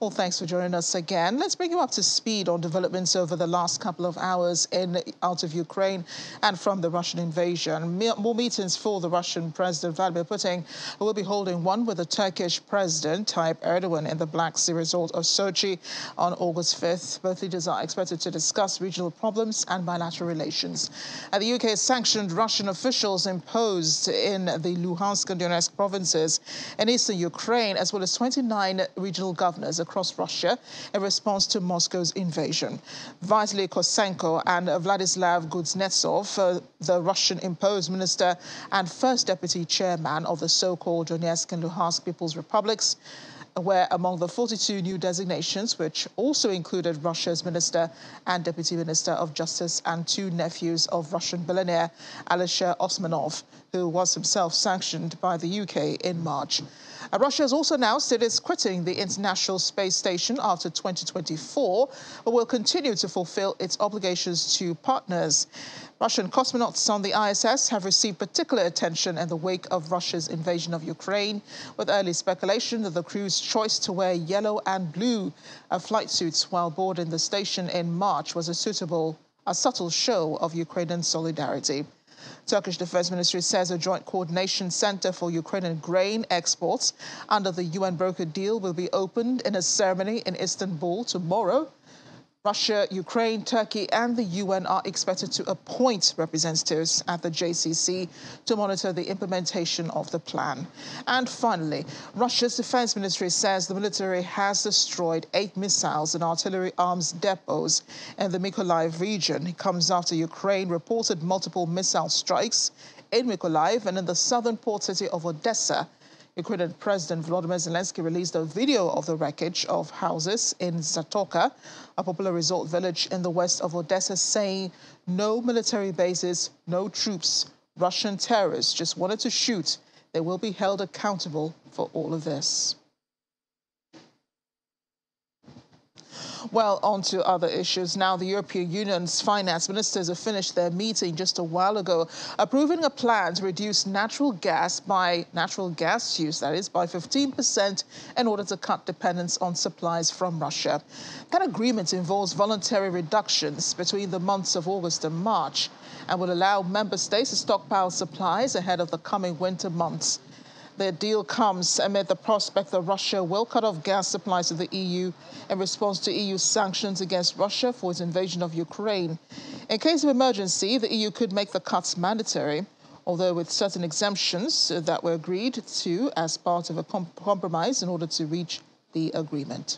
Well, thanks for joining us again. Let's bring you up to speed on developments over the last couple of hours out of Ukraine and from the Russian invasion. More meetings for the Russian President Vladimir Putin, who will be holding one with the Turkish President Tayyip Erdogan in the Black Sea resort of Sochi on August 5th. Both leaders are expected to discuss regional problems and bilateral relations. The UK has sanctioned Russian officials imposed in the Luhansk and Donetsk provinces in eastern Ukraine, as well as 29 regional governors across Russia in response to Moscow's invasion. Vitaly Kosenko and Vladislav Kuznetsov, the Russian-imposed minister and first deputy chairman of the so-called Donetsk and Luhansk People's Republics, were among the 42 new designations, which also included Russia's minister and deputy minister of justice and two nephews of Russian billionaire Alisher Osmanov, who was himself sanctioned by the UK in March. Russia has also announced it is quitting the International Space Station after 2024, but will continue to fulfill its obligations to partners. Russian cosmonauts on the ISS have received particular attention in the wake of Russia's invasion of Ukraine, with early speculation that the crew's choice to wear yellow and blue flight suits while boarding the station in March was a subtle show of Ukrainian solidarity. Turkish Defense Ministry says a joint coordination center for Ukrainian grain exports under the UN brokered deal will be opened in a ceremony in Istanbul tomorrow. Russia, Ukraine, Turkey and the UN are expected to appoint representatives at the JCC to monitor the implementation of the plan. And finally, Russia's defense ministry says the military has destroyed 8 missiles and artillery arms depots in the Mykolaiv region. It comes after Ukraine reported multiple missile strikes in Mykolaiv and in the southern port city of Odessa. Ukrainian President Volodymyr Zelensky released a video of the wreckage of houses in Zatoka, a popular resort village in the west of Odessa, saying no military bases, no troops. Russian terrorists just wanted to shoot. They will be held accountable for all of this. Well, on to other issues. Now, the European Union's finance ministers have finished their meeting just a while ago, approving a plan to reduce natural gas use, that is, by 15% in order to cut dependence on supplies from Russia. That agreement involves voluntary reductions between the months of August and March and will allow member states to stockpile supplies ahead of the coming winter months. The deal comes amid the prospect that Russia will cut off gas supplies to the EU in response to EU sanctions against Russia for its invasion of Ukraine. In case of emergency, the EU could make the cuts mandatory, although with certain exemptions that were agreed to as part of a compromise in order to reach the agreement.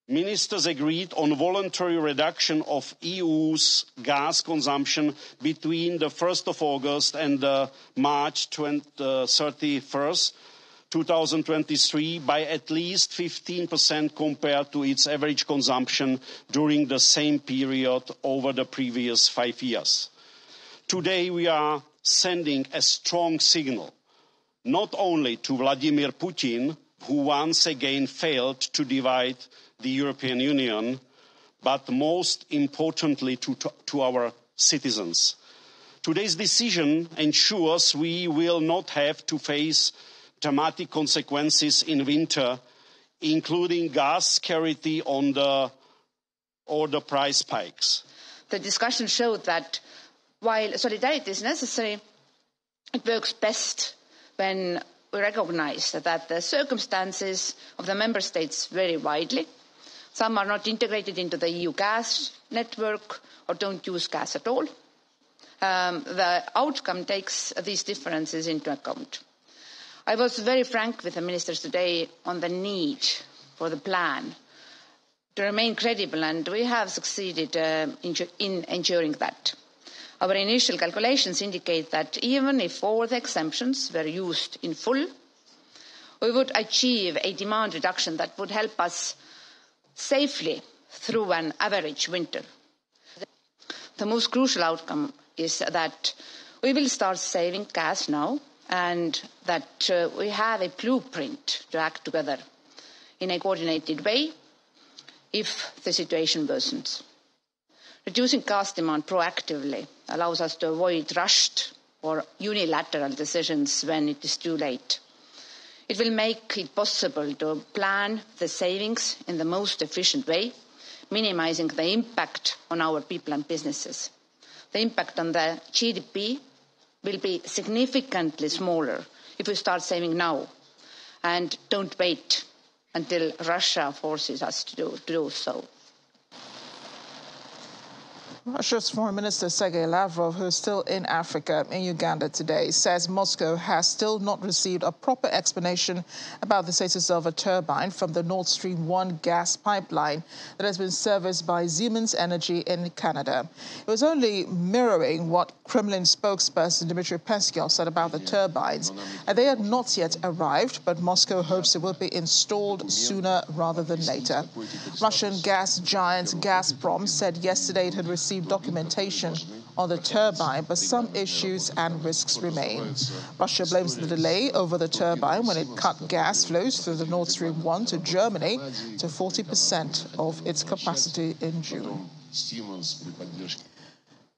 Ministers agreed on voluntary reduction of EU's gas consumption between the 1st of August and March 31st, 2023 by at least 15% compared to its average consumption during the same period over the previous 5 years. Today we are sending a strong signal, not only to Vladimir Putin, who once again failed to divide the European Union, but most importantly to our citizens. Today's decision ensures we will not have to face dramatic consequences in winter, including gas scarcity or the price spikes. The discussion showed that while solidarity is necessary, it works best when we recognise that the circumstances of the member states vary widely. Some are not integrated into the EU gas network or don't use gas at all. The outcome takes these differences into account. I was very frank with the ministers today on the need for the plan to remain credible, and we have succeeded in ensuring that. Our initial calculations indicate that even if all the exemptions were used in full, we would achieve a demand reduction that would help us safely through an average winter. The most crucial outcome is that we will start saving gas now and that we have a blueprint to act together in a coordinated way if the situation worsens. Reducing gas demand proactively allows us to avoid rushed or unilateral decisions when it is too late. It will make it possible to plan the savings in the most efficient way, minimizing the impact on our people and businesses. The impact on the GDP will be significantly smaller if we start saving now and don't wait until Russia forces us to do so. Russia's Foreign Minister Sergei Lavrov, who is still in Africa, in Uganda today, says Moscow has still not received a proper explanation about the status of a turbine from the Nord Stream 1 gas pipeline that has been serviced by Siemens Energy in Canada. It was only mirroring what Kremlin spokesperson Dmitry Peskov said about the turbines. They had not yet arrived, but Moscow hopes it will be installed sooner rather than later. Russian gas giant Gazprom said yesterday it had received documentation on the turbine, but some issues and risks remain. Russia blames the delay over the turbine when it cut gas flows through the Nord Stream 1 to Germany to 40% of its capacity in June.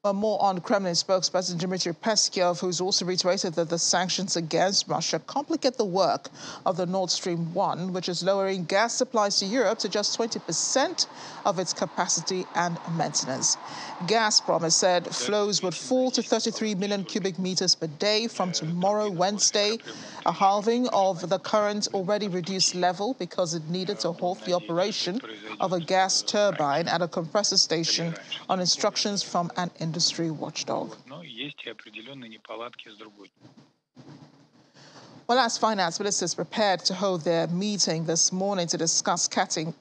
But more on Kremlin spokesperson Dmitry Peskov, who's also reiterated that the sanctions against Russia complicate the work of the Nord Stream 1, which is lowering gas supplies to Europe to just 20% of its capacity and maintenance. Gazprom has said flows would fall to 33 million cubic meters per day from tomorrow, Wednesday, a halving of the current already reduced level because it needed to halt the operation of a gas turbine at a compressor station on instructions from an industry watchdog. Well, as finance ministers prepared to hold their meeting this morning to discuss cutting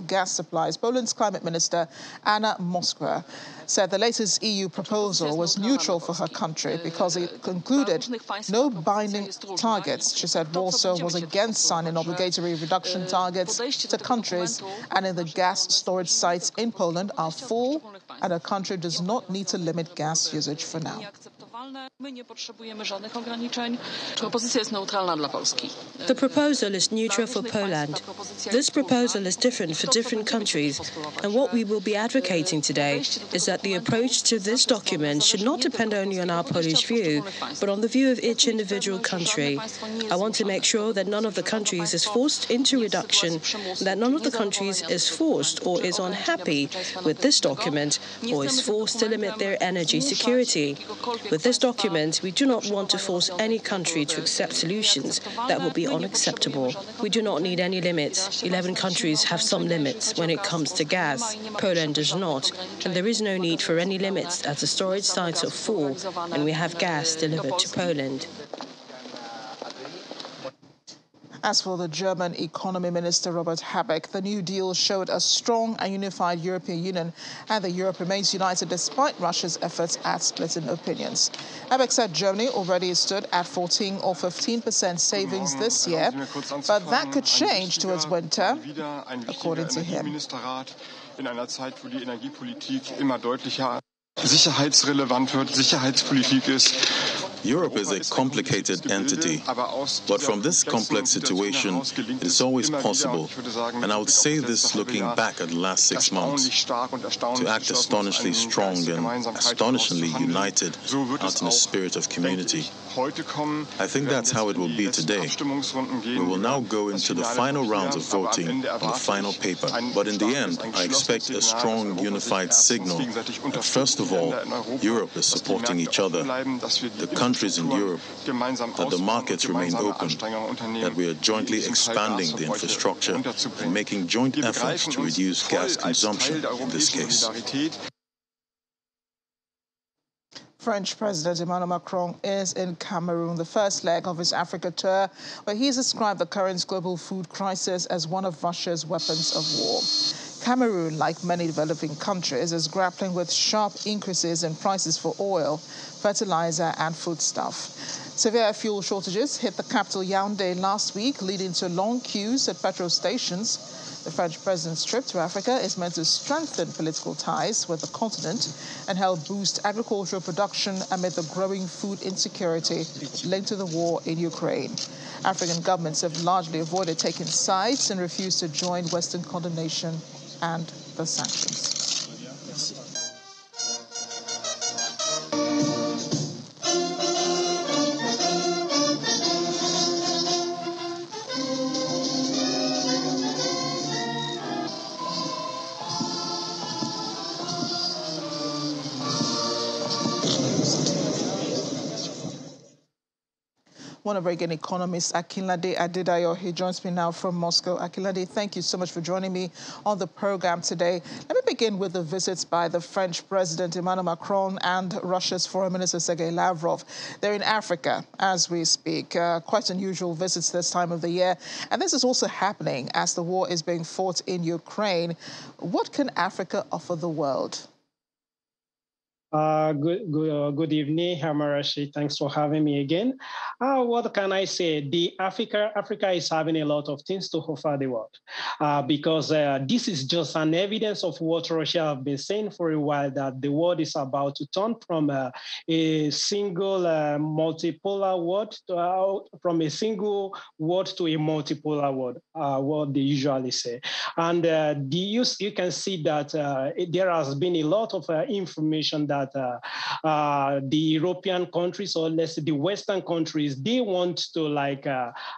gas supplies, Poland's climate minister Anna Moskwa said the latest EU proposal was neutral for her country because it included no binding targets. She said Warsaw was against signing obligatory reduction targets to countries, and in the gas storage sites in Poland are full, and her country does not need to limit gas usage for now. The proposal is neutral for Poland. This proposal is different for different countries, and what we will be advocating today is that the approach to this document should not depend only on our Polish view, but on the view of each individual country. I want to make sure that none of the countries is forced into reduction, that none of the countries is forced or is unhappy with this document or is forced to limit their energy security. With this document, we do not want to force any country to accept solutions that will be unacceptable. We do not need any limits. 11 countries have some limits when it comes to gas. Poland does not, and there is no need for any limits as the storage sites are full and we have gas delivered to Poland. As for the German economy minister, Robert Habeck, the New Deal showed a strong and unified European Union, and that Europe remains united despite Russia's efforts at splitting opinions. Habeck said Germany already stood at 14 or 15% savings this year, but that could change towards winter, according to him. Europe is a complicated entity, but from this complex situation, it is always possible, and I would say this looking back at the last 6 months, to act astonishingly strong and astonishingly united out in a spirit of community. I think that's how it will be today. We will now go into the final rounds of voting on the final paper, but in the end, I expect a strong, unified signal that, first of all, Europe is supporting each other, the countries in Europe, that the markets remain open, that we are jointly expanding the infrastructure and making joint efforts to reduce gas consumption in this case. French President Emmanuel Macron is in Cameroon, the first leg of his Africa tour, where he's described the current global food crisis as one of Russia's weapons of war. Cameroon, like many developing countries, is grappling with sharp increases in prices for oil, fertilizer and foodstuff. Severe fuel shortages hit the capital Yaoundé last week, leading to long queues at petrol stations. The French president's trip to Africa is meant to strengthen political ties with the continent and help boost agricultural production amid the growing food insecurity linked to the war in Ukraine. African governments have largely avoided taking sides and refused to join Western condemnation and the sanctions. want to bring in economist Akinlade Adedayo. He joins me now from Moscow. Akinlade, thank you so much for joining me on the program today. Let me begin with the visits by the French President Emmanuel Macron and Russia's Foreign Minister Sergei Lavrov. They're in Africa as we speak. Quite unusual visits this time of the year. And this is also happening as the war is being fought in Ukraine. What can Africa offer the world? Good evening, Hamarashi. Thanks for having me again. What can I say? Africa is having a lot of things to offer the world because this is just an evidence of what Russia have been saying for a while, that the world is about to turn from a single multipolar world from a single world to a multipolar world, what they usually say. And you can see that there has been a lot of information that the European countries, or let's say the Western countries, they want to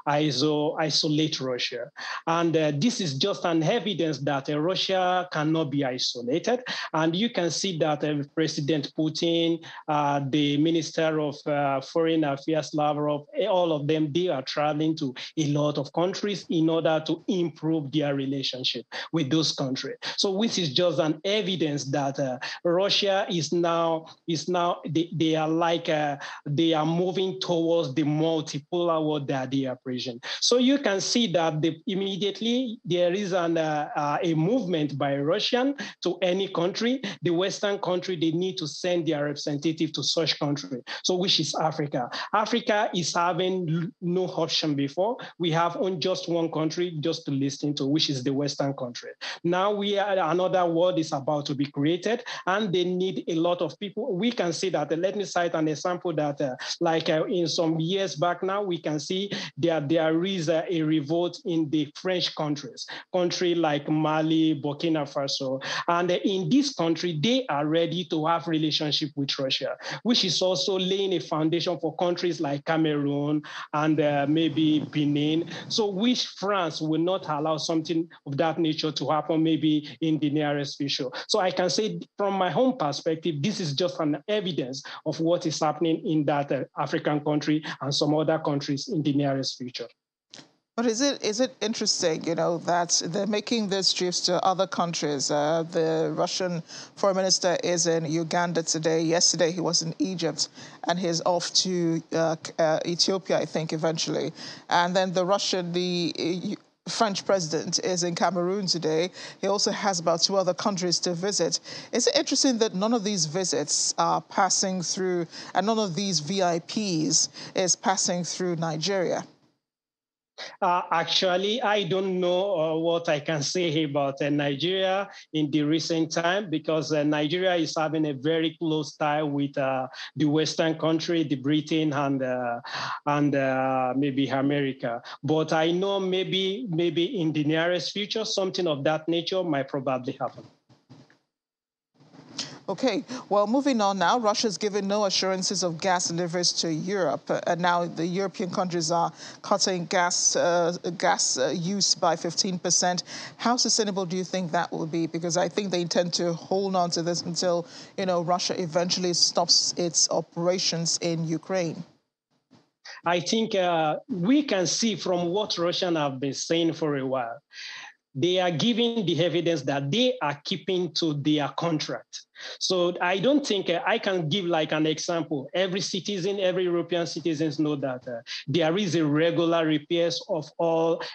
isolate Russia. And this is just an evidence that Russia cannot be isolated. And you can see that President Putin, the Minister of Foreign Affairs, Lavrov, all of them, they are traveling to a lot of countries in order to improve their relationship with those countries. So which is just an evidence that Russia is now they are moving towards the multipolar world that they are present. So you can see that immediately there is a movement by Russian to any country. The Western country, they need to send their representative to such country. So which is Africa. Africa is having no option before. We have just one country just to listen to, which is the Western country. Now another world is about to be created, and they need a lot of people. We can see that, let me cite an example that in some years back now, we can see that there is a revolt in the French countries like Mali, Burkina Faso. And in this country, they are ready to have relationship with Russia, which is also laying a foundation for countries like Cameroon and maybe Benin. So which France will not allow something of that nature to happen maybe in the nearest future. So I can say from my home perspective, this is just an evidence of what is happening in that African country and some other countries in the nearest future. But is it interesting, that they're making these trips to other countries? The Russian foreign minister is in Uganda today. Yesterday he was in Egypt, and he's off to Ethiopia, I think, eventually. And then the French president is in Cameroon today. He also has about 2 other countries to visit. Is it interesting that none of these visits are passing through, and none of these VIPs is passing through Nigeria? Actually, I don't know what I can say about Nigeria in the recent time, because Nigeria is having a very close tie with the Western country, the Britain and maybe America. But I know maybe in the nearest future, something of that nature might probably happen. Okay, well, moving on now, Russia's given no assurances of gas deliveries to Europe. And now the European countries are cutting gas use by 15%. How sustainable do you think that will be? Because I think they intend to hold on to this until, Russia eventually stops its operations in Ukraine. I think we can see from what Russians have been saying for a while, they are giving the evidence that they are keeping to their contract. So I don't think I can give like an example. Every European citizens know that there is a regular repairs of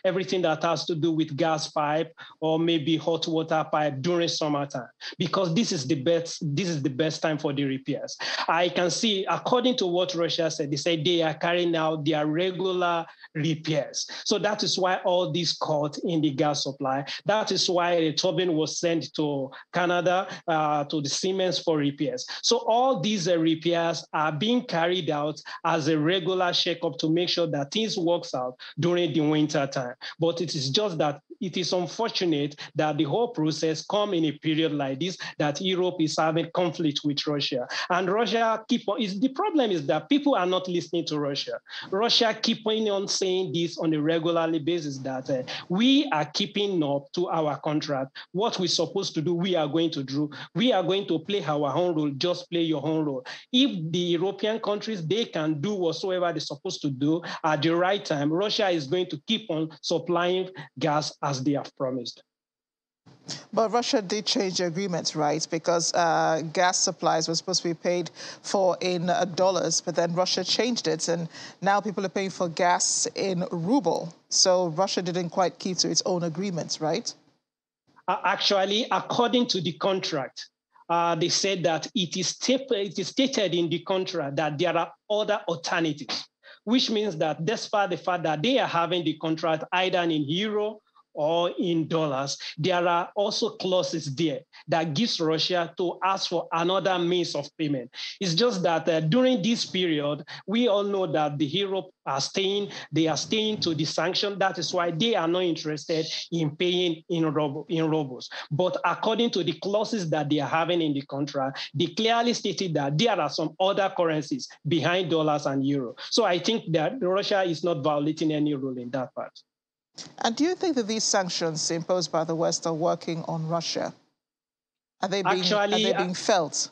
everything that has to do with gas pipe or maybe hot water pipe during summertime, because this is the best time for the repairs. I can see, according to what Russia said, they say they are carrying out their regular repairs. So that is why all this cut in the gas supply. That is why a turbine was sent to Canada, to the Siemens for repairs. So all these repairs are being carried out as a regular checkup to make sure that things works out during the winter time. But it is just that it is unfortunate that the whole process come in a period like this, that Europe is having conflict with Russia. And Russia the problem is that people are not listening to Russia. Russia keeping on saying this on a regular basis, that we are keeping living up to our contract. What we're supposed to do, we are going to do. We are going to play our own role, just play your own role. If the European countries, they can do whatsoever they're supposed to do at the right time, Russia is going to keep on supplying gas as they have promised. But Russia did change the agreement, right? Because gas supplies were supposed to be paid for in dollars, but then Russia changed it, and now people are paying for gas in ruble. So Russia didn't quite keep to its own agreements, right? Actually, according to the contract, they said that it is stated in the contract that there are other alternatives, which means that despite the fact that they are having the contract either in euro or in dollars, there are also clauses there that gives Russia to ask for another means of payment. It's just that during this period, we all know that the Europe are staying to the sanction. That is why they are not interested in paying in rubles. But according to the clauses that they are having in the contract, they clearly stated that there are some other currencies behind dollars and euro. So I think that Russia is not violating any rule in that part. And do you think that these sanctions imposed by the West are working on Russia? Are they being felt?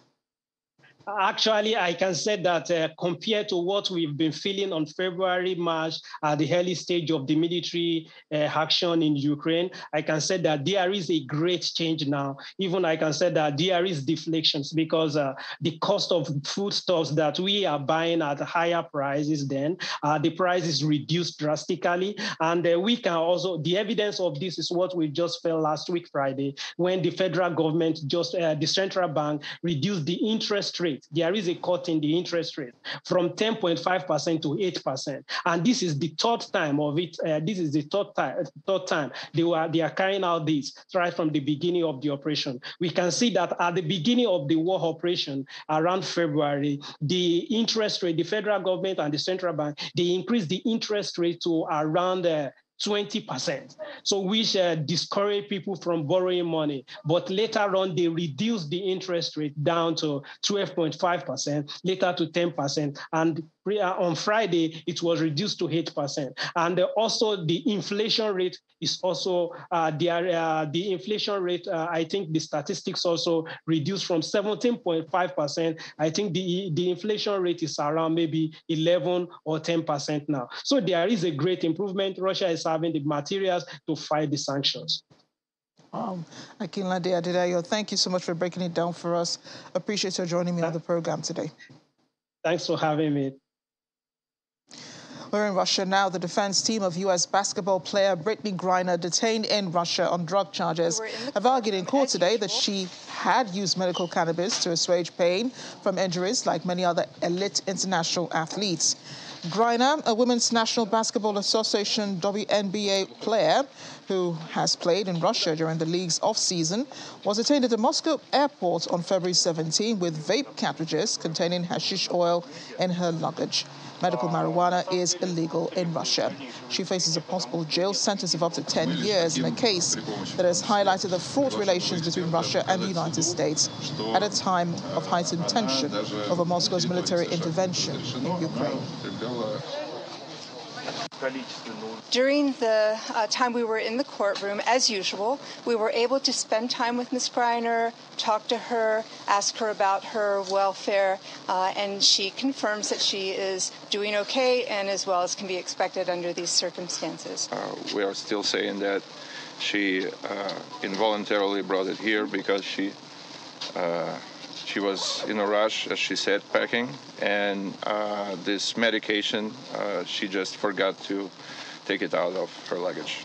Actually, I can say that compared to what we've been feeling on February, March, at the early stage of the military action in Ukraine, I can say that there is a great change now. Even I can say that there is deflections because the cost of foodstuffs that we are buying at higher prices then, the price is reduced drastically. And we can also, the evidence of this is what we just felt last week, Friday, when the federal government, the central bank reduced the interest rate. There is a cut in the interest rate from 10.5% to 8%. And this is the third time of it. This is the third time they are carrying out this right from the beginning of the operation. We can see that at the beginning of the war operation, around February, the interest rate, the federal government and the central bank, they increased the interest rate to around 20%. So which discourage people from borrowing money. But later on, they reduced the interest rate down to 12.5%, later to 10%. And on Friday, it was reduced to 8%. And also the inflation rate is also, the inflation rate, I think the statistics also reduced from 17.5%. I think the inflation rate is around maybe 11 or 10% now. So there is a great improvement. Russia is having the materials to fight the sanctions. Akinlade Adedayo, thank you so much for breaking it down for us. Appreciate you joining me on the program today. Thanks for having me. We're in Russia now. The defense team of U.S. basketball player Brittney Griner, detained in Russia on drug charges, have argued in court today that she had used medical cannabis to assuage pain from injuries like many other elite international athletes. Griner, a Women's National Basketball Association WNBA player who has played in Russia during the league's off-season, was detained at the Moscow airport on February 17 with vape cartridges containing hashish oil in her luggage. Medical marijuana is illegal in Russia. She faces a possible jail sentence of up to 10 years in a case that has highlighted the fraught relations between Russia and the United States at a time of heightened tension over Moscow's military intervention in Ukraine. During the time we were in the courtroom, as usual, we were able to spend time with Ms. Griner, talk to her, ask her about her welfare, and she confirms that she is doing okay and as well as can be expected under these circumstances. We are still saying that she involuntarily brought it here because she was in a rush, as she said, packing, and this medication, she just forgot to take it out of her luggage.